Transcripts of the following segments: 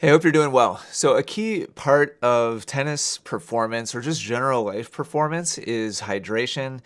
Hey, I hope you're doing well. So, a key part of tennis performance or just general life performance is hydration.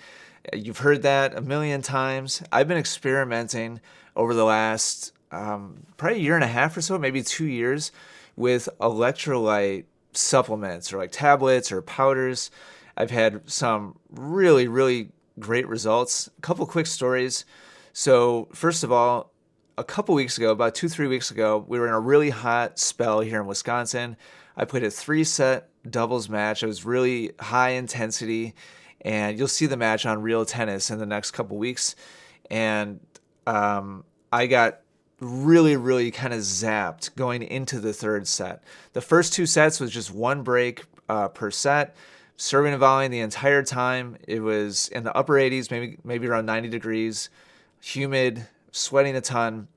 You've heard that a million times. I've been experimenting over the last probably a year and a half or so, maybe 2 years, with electrolyte supplements or like tablets or powders. I've had some really, really great results. A couple quick stories. So, first of all, a couple weeks ago, about 2, 3 weeks ago, we were in a really hot spell here in Wisconsin. I played a 3 set doubles match. It was really high intensity, and you'll see the match on Real Tennis in the next couple weeks. And I got really, really kind of zapped going into the third set. The first 2 sets was just one break per set, serving and volleying the entire time. It was in the upper 80s, maybe around 90 degrees, humid, sweating a ton,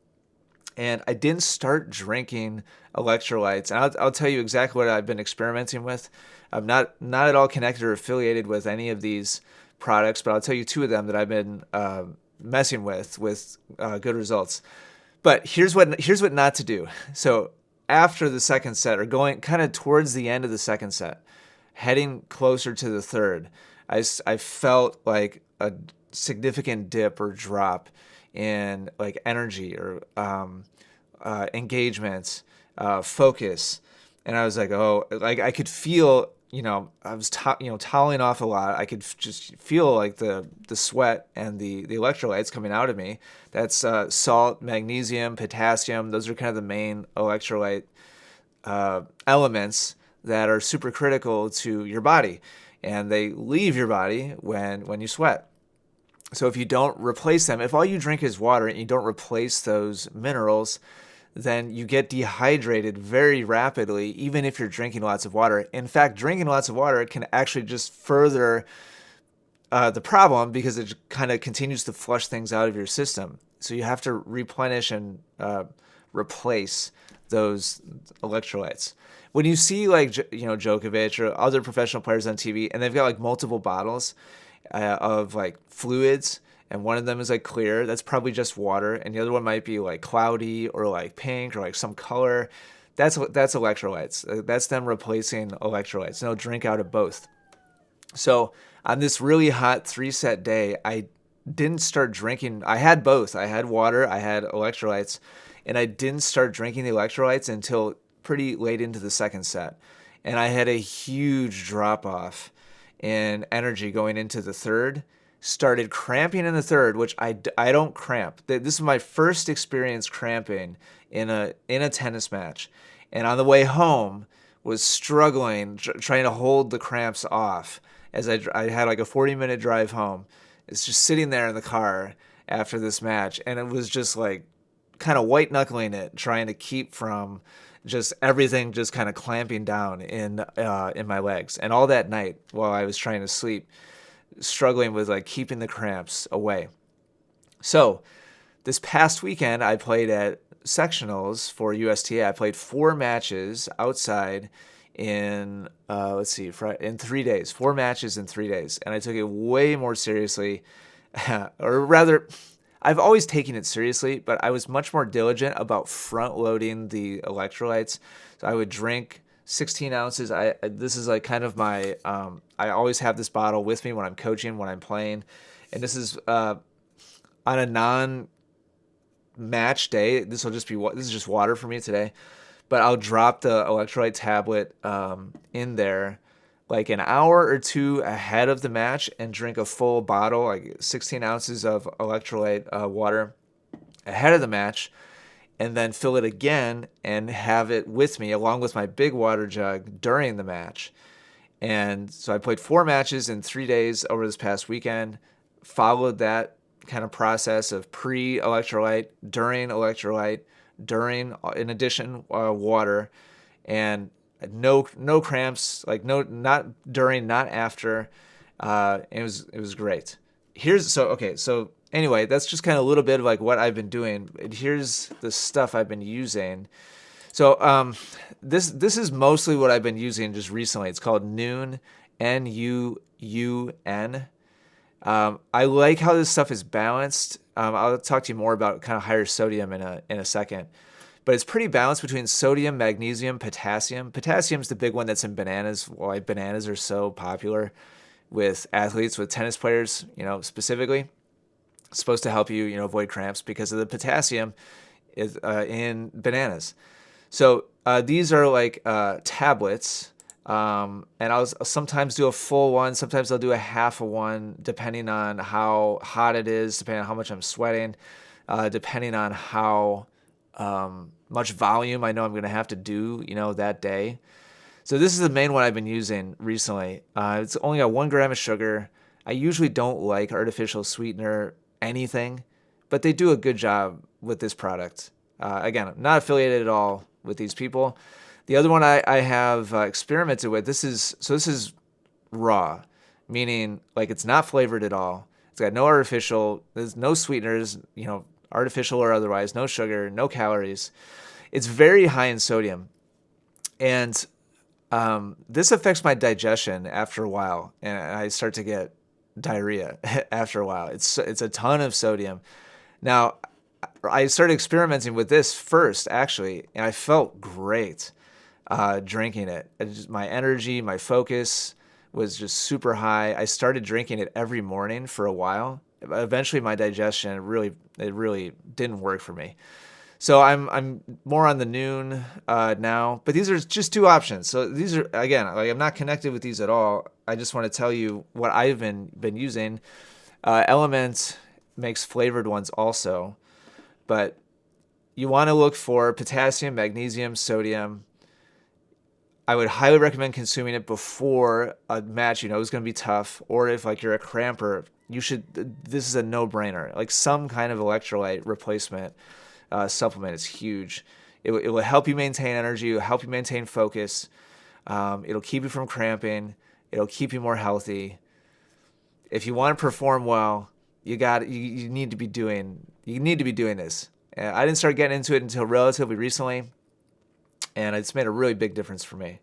and I didn't start drinking electrolytes. And I'll tell you exactly what I've been experimenting with. I'm not at all connected or affiliated with any of these products, but I'll tell you two of them that I've been messing with good results. But here's what not to do. So after the second set, or going kind of towards the end of the second set, heading closer to the third, I felt like a significant dip or drop in like energy or engagement, focus, and I was like, oh, like I could feel, I was toweling off a lot. I could just feel like the sweat and the electrolytes coming out of me. That's salt, magnesium, potassium. Those are kind of the main electrolyte elements that are super critical to your body, and they leave your body when you sweat. So if you don't replace them, if all you drink is water and you don't replace those minerals, then you get dehydrated very rapidly, even if you're drinking lots of water. In fact, drinking lots of water can actually just further the problem because it kind of continues to flush things out of your system. So you have to replenish and replace those electrolytes. When you see like Djokovic or other professional players on TV, and they've got like multiple bottles of like fluids, and one of them is like clear, that's probably just water, and the other one might be like cloudy or like pink or like some color. That's electrolytes. That's them replacing electrolytes. And they'll drink out of both. So on this really hot 3 set day, I didn't start drinking. I had both. I had water, I had electrolytes, and I didn't start drinking the electrolytes until pretty late into the second set. And I had a huge drop off in energy going into the third. Started cramping in the third, which I don't cramp. This is my first experience cramping in a tennis match. And on the way home, was struggling, trying to hold the cramps off as I had like a 40-minute drive home. It's just sitting there in the car after this match, and it was just like kind of white knuckling it, trying to keep from just everything just kind of clamping down in my legs. And all that night while I was trying to sleep, struggling with like keeping the cramps away. So this past weekend, I played at sectionals for USTA. I played 4 matches outside in in 3 days. 4 matches in 3 days, and I took it way more seriously, or rather, I've always taken it seriously, but I was much more diligent about front loading the electrolytes. So I would drink 16 ounces. This is like kind of my I always have this bottle with me when I'm coaching, when I'm playing, and this is on a non-match day. This is just water for me today, but I'll drop the electrolyte tablet in there like an hour or two ahead of the match and drink a full bottle, like 16 ounces of electrolyte water ahead of the match, and then fill it again and have it with me along with my big water jug during the match. And so I played 4 matches in 3 days over this past weekend, followed that kind of process of pre-electrolyte, during, in addition, water, and no cramps, like no, not during, not after. It was great. So anyway, that's just kind of a little bit of like what I've been doing. And here's the stuff I've been using. So this is mostly what I've been using just recently. It's called Nuun, Nuun. I like how this stuff is balanced. I'll talk to you more about kind of higher sodium in a second, but it's pretty balanced between sodium, magnesium, potassium. Potassium's the big one that's in bananas, why bananas are so popular with athletes, with tennis players, specifically. It's supposed to help you, avoid cramps because of the potassium is in bananas. So these are like tablets, and I'll sometimes do a full one. Sometimes I'll do a half of one, depending on how hot it is, depending on how much I'm sweating, depending on how much volume I know I'm going to have to do, that day. So this is the main one I've been using recently. It's only got 1 gram of sugar. I usually don't like artificial sweetener anything, but they do a good job with this product. Again, I'm not affiliated at all with these people. The other one I have experimented with, this is raw, meaning like it's not flavored at all. It's got no artificial, there's no sweeteners, artificial or otherwise, no sugar, no calories. It's very high in sodium. And this affects my digestion after a while, and I start to get diarrhea after a while. It's a ton of sodium. Now, I started experimenting with this first, actually, and I felt great drinking it. My energy, my focus was just super high. I started drinking it every morning for a while. Eventually, my digestion it really didn't work for me. So I'm more on the noon now, but these are just 2 options. So these are, again, like I'm not connected with these at all. I just want to tell you what I've been using. Element makes flavored ones also, but you want to look for potassium, magnesium, sodium. I would highly recommend consuming it before a match is going to be tough, or if like you're a cramper, this is a no-brainer. Like some kind of electrolyte replacement supplement is huge. It will help you maintain energy. It will help you maintain focus. It'll keep you from cramping. It'll keep you more healthy. If you want to perform well, you need to be doing this. I didn't start getting into it until relatively recently, and it's made a really big difference for me.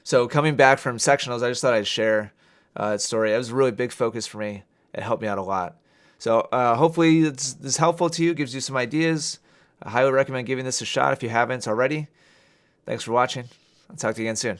So coming back from sectionals, I just thought I'd share that story. It was a really big focus for me. It helped me out a lot. So hopefully this is helpful to you, gives you some ideas. I highly recommend giving this a shot if you haven't already. Thanks for watching. I'll talk to you again soon.